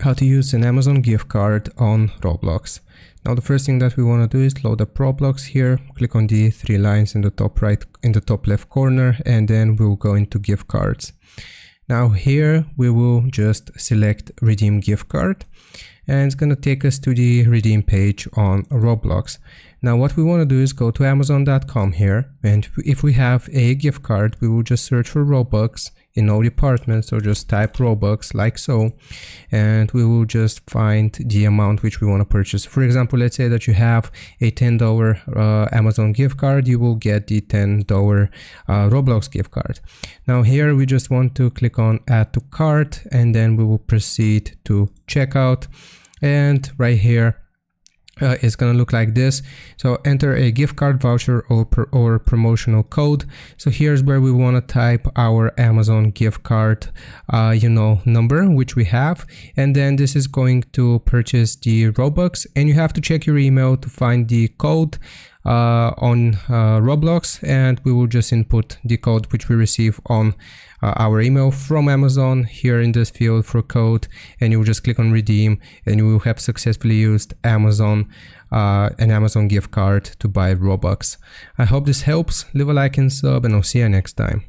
how to use an Amazon gift card on Roblox. Now the first thing that we want to do is load up Roblox here, click on the three lines in the top right, in the top left corner, and then we'll go into gift cards. Now here we will just select redeem gift card, and it's going to take us to the redeem page on Roblox. Now what we want to do is go to Amazon.com here, and if we have a gift card, we will just search for Robux in all departments, so just type Robux like so, and we will just find the amount which we want to purchase. For example, let's say that you have a $10 Amazon gift card, you will get the $10 Roblox gift card. Now here we just want to click on add to cart, and then we will proceed to checkout, and right here it's gonna look like this. So enter a gift card, voucher, or promotional code. So here's where we want to type our Amazon gift card number which we have, and then this is going to purchase the Robux, and you have to check your email to find the code on Roblox, and we will just input the code which we receive on our email from Amazon here in this field for code, and you will just click on redeem, and you will have successfully used an Amazon gift card to buy Robux. I hope this helps. Leave a like and sub, and I'll see you next time.